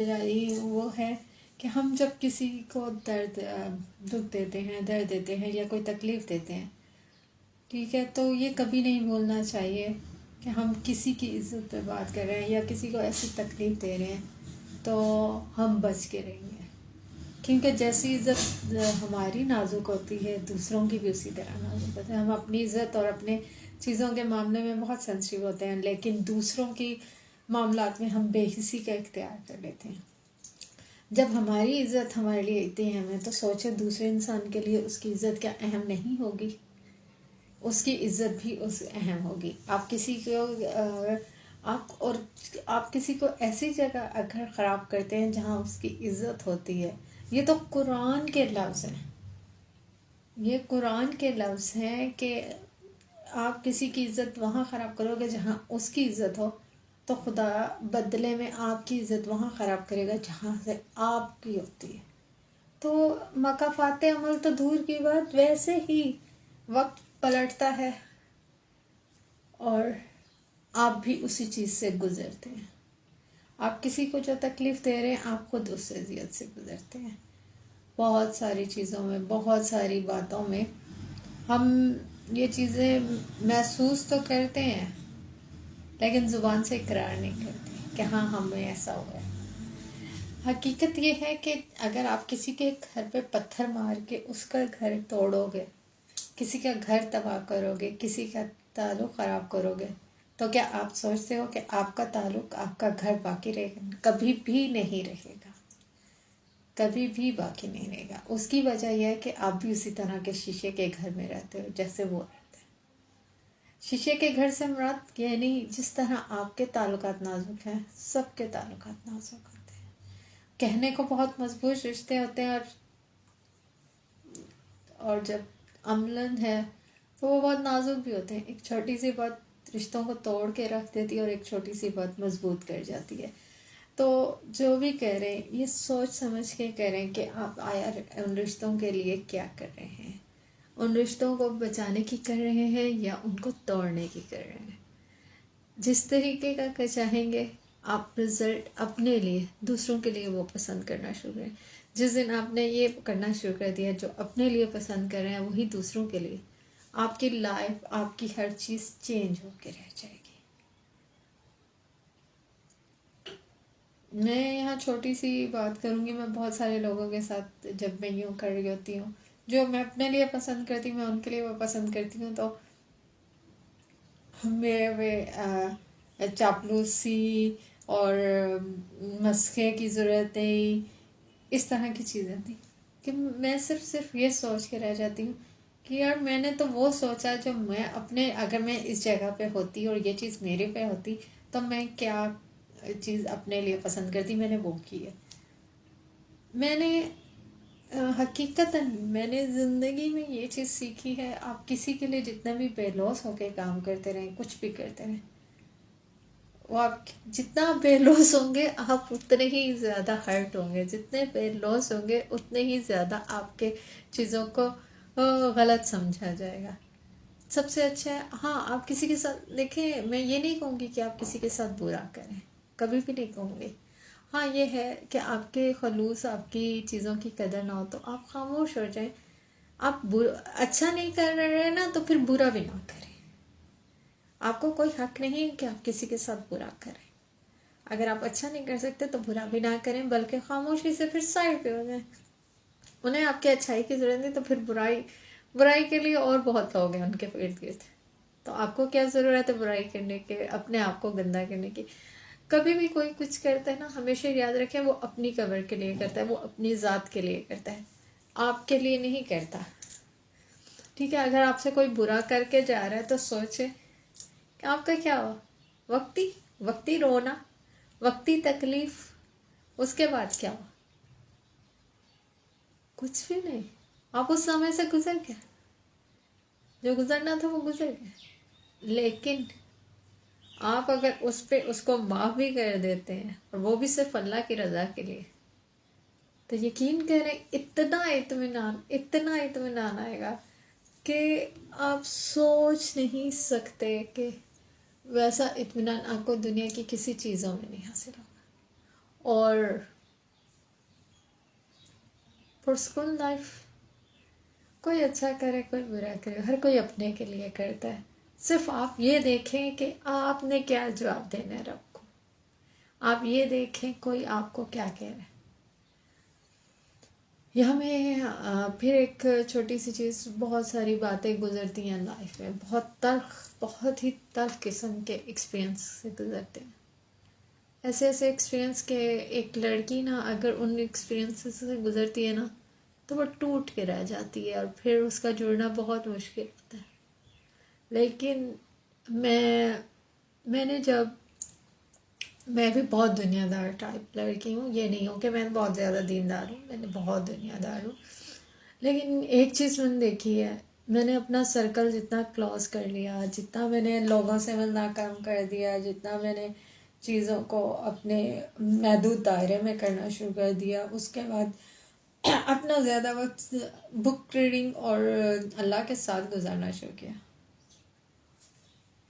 وہ ہے کہ ہم جب کسی کو دکھ دیتے ہیں، درد دیتے ہیں یا کوئی تکلیف دیتے ہیں، ٹھیک ہے، تو یہ کبھی نہیں بولنا چاہیے کہ ہم کسی کی عزت پہ بات کر رہے ہیں یا کسی کو ایسی تکلیف دے رہے ہیں تو ہم بچ کے رہیں گے، کیونکہ جیسی عزت ہماری نازک ہوتی ہے دوسروں کی بھی اسی طرح نازک ہوتی ہے. ہم اپنی عزت اور اپنے چیزوں کے معاملے میں بہت سینسٹیو ہوتے ہیں، لیکن دوسروں کی معاملات میں ہم بے حسی کا اختیار کر لیتے ہیں. جب ہماری عزت ہمارے لیے اتنی اہم ہے تو سوچے دوسرے انسان کے لیے اس کی عزت کیا اہم نہیں ہوگی؟ اس کی عزت بھی اس اہم ہوگی. آپ کسی کو ایسی جگہ اگر خراب کرتے ہیں جہاں اس کی عزت ہوتی ہے. یہ تو قرآن کے لفظ ہیں، یہ قرآن کے لفظ ہیں کہ آپ کسی کی عزت وہاں خراب کرو گے جہاں اس کی عزت ہو تو خدا بدلے میں آپ کی عزت وہاں خراب کرے گا جہاں سے آپ کی ہوتی ہے. تو مکافات عمل تو دور کی بات، ویسے ہی وقت پلٹتا ہے اور آپ بھی اسی چیز سے گزرتے ہیں. آپ کسی کو جو تکلیف دے رہے ہیں آپ خود اس اذیت سے گزرتے ہیں. بہت ساری چیزوں میں، بہت ساری باتوں میں ہم یہ چیزیں محسوس تو کرتے ہیں لیکن زبان سے اقرار نہیں کرتے کہ ہاں ہمیں ایسا ہوا ہے. حقیقت یہ ہے کہ اگر آپ کسی کے گھر پہ پتھر مار کے اس کا گھر توڑو گے، کسی کا گھر تباہ کرو گے، کسی کا تعلق خراب کرو گے، تو کیا آپ سوچتے ہو کہ آپ کا تعلق، آپ کا گھر باقی رہے گا؟ کبھی بھی نہیں رہے گا، کبھی بھی باقی نہیں رہے گا. اس کی وجہ یہ ہے کہ آپ بھی اسی طرح کے شیشے کے گھر میں رہتے ہو جیسے وہ رہتے ہیں. شیشے کے گھر سے مراد یعنی جس طرح آپ کے تعلقات نازک ہیں، سب کے تعلقات نازک ہوتے ہیں. کہنے کو بہت مضبوط رشتے ہوتے ہیں اور جب عملاً ہے تو وہ بہت نازک بھی ہوتے ہیں. ایک چھوٹی سی بات رشتوں کو توڑ کے رکھ دیتی ہے اور ایک چھوٹی سی بات مضبوط کر جاتی ہے. تو جو بھی کہہ رہے ہیں یہ سوچ سمجھ کے کہہ رہے ہیں کہ آپ آیا ان رشتوں کے لیے کیا کر رہے ہیں، ان رشتوں کو بچانے کی کر رہے ہیں یا ان کو توڑنے کی کر رہے ہیں. جس طریقے کا چاہیں گے آپ رزلٹ اپنے لیے، دوسروں کے لیے وہ پسند کرنا شروع کریں. جس دن آپ نے یہ کرنا شروع کر دیا جو اپنے لیے پسند کر رہے ہیں وہی دوسروں کے لیے، آپ کی لائف، آپ کی ہر چیز چینج ہو کے رہ جائے گی. میں یہاں چھوٹی سی بات کروں گی. میں بہت سارے لوگوں کے ساتھ جب میں یوں کر رہی ہوتی ہوں جو میں اپنے لیے پسند کرتی ہوں، میں ان کے لیے وہ پسند کرتی ہوں، تو میرے چاپلوسی اور مسخرے کی ضرورت نہیں، اس طرح کی چیزیں تھیں کہ میں صرف یہ سوچ کے رہ جاتی ہوں کہ یار میں نے تو وہ سوچا جو میں اگر میں اس جگہ پہ ہوتی اور یہ چیز میرے پہ ہوتی تو میں کیا چیز اپنے لیے پسند کرتی، میں نے وہ کی ہے. میں نے حقیقتاً میں نے زندگی میں یہ چیز سیکھی ہے، آپ کسی کے لیے جتنا بھی بے لوث ہو کے کام کرتے رہیں، کچھ بھی کرتے رہیں، وہ آپ جتنا بے لوث ہوں گے آپ اتنے ہی زیادہ ہرٹ ہوں گے. جتنے بے لوث ہوں گے اتنے ہی زیادہ آپ کے چیزوں کو غلط سمجھا جائے گا. سب سے اچھا ہے ہاں آپ کسی کے ساتھ دیکھیں، میں یہ نہیں کہوں گی کہ آپ کسی کے ساتھ برا کریں، کبھی بھی نہیں کہوں گی. ہاں یہ ہے کہ آپ کے خلوص، آپ کی چیزوں کی قدر نہ ہو تو آپ خاموش ہو جائیں. آپ اچھا نہیں کر رہے نا تو پھر برا بھی نہ کریں. آپ کو کوئی حق نہیں کہ آپ کسی کے ساتھ برا کریں. اگر آپ اچھا نہیں کر سکتے تو برا بھی نہ کریں، بلکہ خاموشی سے پھر سائڈ پہ ہو جائیں. انہیں آپ کی اچھائی کی ضرورت نہیں تو پھر برائی کے لیے اور بہت لوگ ہیں ان کے ارد گرد. تو آپ کو کیا ضرورت ہے برائی کرنے کے، اپنے آپ کو گندا کرنے کی. کبھی بھی کوئی کچھ کرتا ہے نا، ہمیشہ یاد رکھیں وہ اپنی قبر کے لیے کرتا ہے، وہ اپنی ذات کے لیے کرتا ہے، آپ کے لیے نہیں کرتا. ٹھیک ہے، اگر آپ سے کوئی برا کر کے جا رہا ہے تو سوچے کہ آپ کا کیا ہوا، وقتی رونا، وقتی تکلیف، اس کے بعد کیا ہوا؟ کچھ بھی نہیں. آپ اس سمے سے گزر گئے، جو گزرنا تھا وہ گزر گئے. لیکن آپ اگر اس کو معاف بھی کر دیتے ہیں اور وہ بھی صرف اللہ کی رضا کے لیے، تو یقین کریں اتنا اطمینان آئے گا کہ آپ سوچ نہیں سکتے کہ ویسا اطمینان آپ کو دنیا کی کسی چیزوں میں نہیں حاصل ہوگا. اور پرسکون لائف، کوئی اچھا کرے کوئی برا کرے، ہر کوئی اپنے کے لیے کرتا ہے. صرف آپ یہ دیکھیں کہ آپ نے کیا جواب دینا ہے رب کو. آپ یہ دیکھیں کوئی آپ کو کیا کہہ رہا ہے. یہاں میں پھر ایک چھوٹی سی چیز، بہت ساری باتیں گزرتی ہیں لائف میں، بہت ہی تلخ قسم کے ایکسپیرئنس سے گزرتے ہیں. ایسے ایکسپیرئنس کہ ایک لڑکی نا اگر ان ایکسپیرئنس سے گزرتی ہے نا تو وہ ٹوٹ کے رہ جاتی ہے، اور پھر اس کا جڑنا بہت مشکل ہوتا ہے. لیکن میں نے جب، میں بھی بہت دنیا دار ٹائپ لڑکی ہوں، یہ نہیں ہوں کہ میں بہت زیادہ دیندار ہوں، میں نے بہت دنیا دار ہوں. لیکن ایک چیز میں نے دیکھی ہے، میں نے اپنا سرکل جتنا کلوز کر لیا، جتنا میں نے لوگوں سے ملنا کم کر دیا، جتنا میں نے چیزوں کو اپنے محدود دائرے میں کرنا شروع کر دیا، اس کے بعد اپنا زیادہ وقت بک ریڈنگ اور اللہ کے ساتھ گزارنا شروع کیا.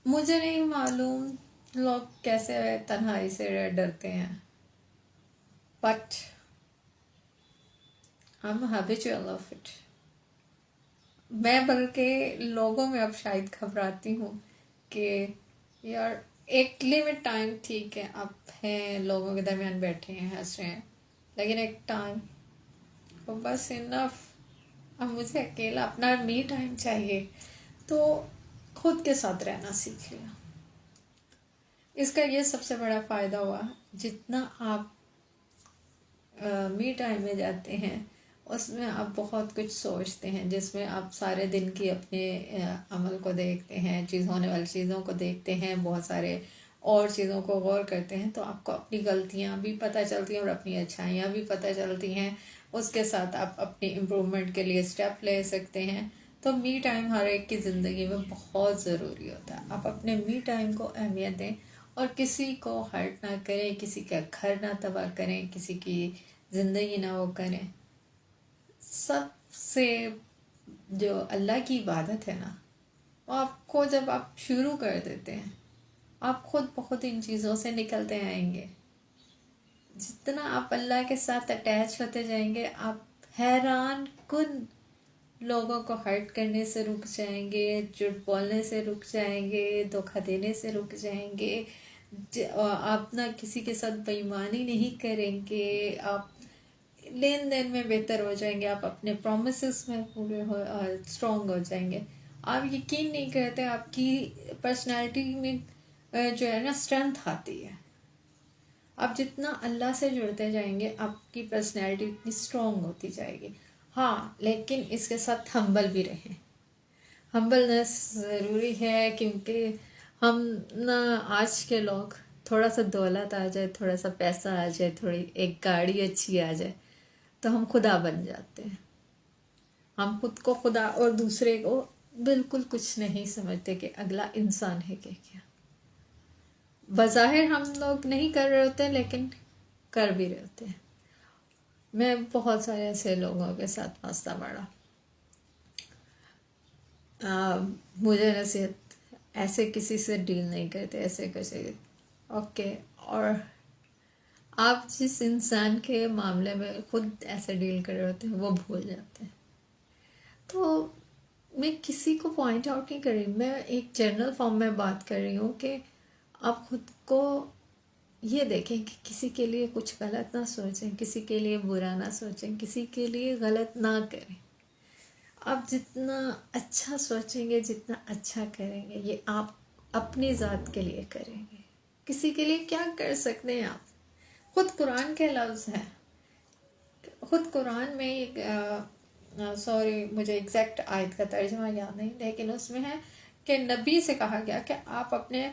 مجھے نہیں معلوم لوگ کیسے تنہائی سے ڈرتے ہیں، but I am habitual of it. میں بلکہ لوگوں میں اب شاید گھبراتی ہوں کہ یار ایک لمٹ ٹائم ٹھیک ہے، آپ ہیں لوگوں کے درمیان بیٹھے ہیں ہنس رہے ہیں، لیکن ایک ٹائم بس انف، اب مجھے اکیلا اپنا می ٹائم چاہیے. تو خود کے ساتھ رہنا سیکھ لیا. اس کا یہ سب سے بڑا فائدہ ہوا، جتنا آپ می ٹائم میں جاتے ہیں اس میں آپ بہت کچھ سوچتے ہیں، جس میں آپ سارے دن کی اپنے عمل کو دیکھتے ہیں، ہونے والی چیزوں کو دیکھتے ہیں، بہت سارے اور چیزوں کو غور کرتے ہیں، تو آپ کو اپنی غلطیاں بھی پتہ چلتی ہیں اور اپنی اچھائیاں بھی پتہ چلتی ہیں. اس کے ساتھ آپ اپنی امپرومنٹ کے لیے اسٹیپ لے سکتے ہیں. تو می ٹائم ہر ایک کی زندگی میں بہت ضروری ہوتا ہے. آپ اپنے می ٹائم کو اہمیت دیں اور کسی کو ہرٹ نہ کریں، کسی کا گھر نہ تباہ کریں، کسی کی زندگی نہ وہ کریں. سب سے جو اللہ کی عبادت ہے نا، وہ آپ کو جب آپ شروع کر دیتے ہیں، آپ خود بہت ان چیزوں سے نکلتے آئیں گے. جتنا آپ اللہ کے ساتھ اٹیچ ہوتے جائیں گے، آپ حیران کن لوگوں کو ہرٹ کرنے سے رک جائیں گے، جھوٹ بولنے سے رک جائیں گے، دھوکہ دینے سے رک جائیں گے. آپ نہ کسی کے ساتھ بے ایمانی نہیں کریں گے، آپ لین دین میں بہتر ہو جائیں گے، آپ اپنے پرومسز میں پورے اسٹرانگ ہو جائیں گے. آپ یقین نہیں کرتے آپ کی پرسنالٹی میں جو ہے نا اسٹرینتھ آتی ہے. آپ جتنا اللہ سے جڑتے جائیں گے آپ کی پرسنالٹی اتنی اسٹرانگ ہوتی جائے گی. ہاں لیکن اس کے ساتھ ہمبل بھی رہیں. ہمبلنس ضروری ہے، کیونکہ ہم نہ آج کے لوگ تھوڑا سا دولت آ جائے، تھوڑا سا پیسہ آ جائے، تھوڑی ایک گاڑی اچھی آ جائے تو ہم خدا بن جاتے ہیں. ہم خود کو خدا اور دوسرے کو بالکل کچھ نہیں سمجھتے کہ اگلا انسان ہے کہ کیا. بظاہر ہم لوگ نہیں کر رہے ہوتے لیکن کر بھی رہے ہوتے ہیں. میں بہت سارے ایسے لوگوں کے ساتھ واسطہ پڑا. مجھے نصیحت، ایسے کسی سے ڈیل نہیں کرتے، ایسے کیسے اوکے. اور آپ جس انسان کے معاملے میں خود ایسے ڈیل کر رہے ہوتے ہیں وہ بھول جاتے ہیں. تو میں کسی کو پوائنٹ آؤٹ نہیں کر رہی، میں ایک جنرل فارم میں بات کر رہی ہوں کہ آپ خود کو یہ دیکھیں کہ کسی کے لیے کچھ غلط نہ سوچیں، کسی کے لیے برا نہ سوچیں، کسی کے لیے غلط نہ کریں. آپ جتنا اچھا سوچیں گے، جتنا اچھا کریں گے، یہ آپ اپنی ذات کے لیے کریں گے. کسی کے لیے کیا کر سکتے ہیں آپ؟ خود قرآن کے لفظ ہیں، خود قرآن میں ایک سوری مجھے ایگزیکٹ آیت کا ترجمہ یاد نہیں، لیکن اس میں ہے کہ نبی سے کہا گیا کہ آپ اپنے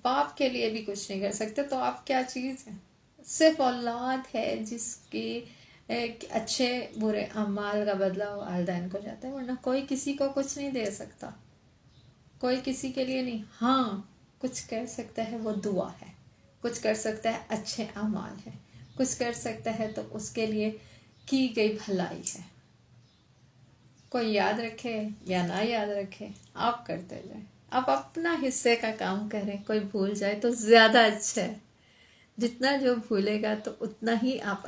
باپ کے لیے بھی کچھ نہیں کر سکتے، تو آپ کیا چیز ہیں؟ صرف اولاد ہے جس کی اچھے برے اعمال کا بدلہ والدین کو جاتا ہے، ورنہ کوئی کسی کو کچھ نہیں دے سکتا، کوئی کسی کے لیے نہیں. ہاں کچھ کر سکتا ہے وہ دعا ہے، کچھ کر سکتا ہے اچھے اعمال ہے، کچھ کر سکتا ہے تو اس کے لیے کی گئی بھلائی ہے. کوئی یاد رکھے یا نہ یاد رکھے، آپ کرتے جائیں، آپ اپنا حصے کا کام کریں. کوئی بھول جائے تو زیادہ اچھا ہے، جتنا جو بھولے گا تو اتنا ہی آپ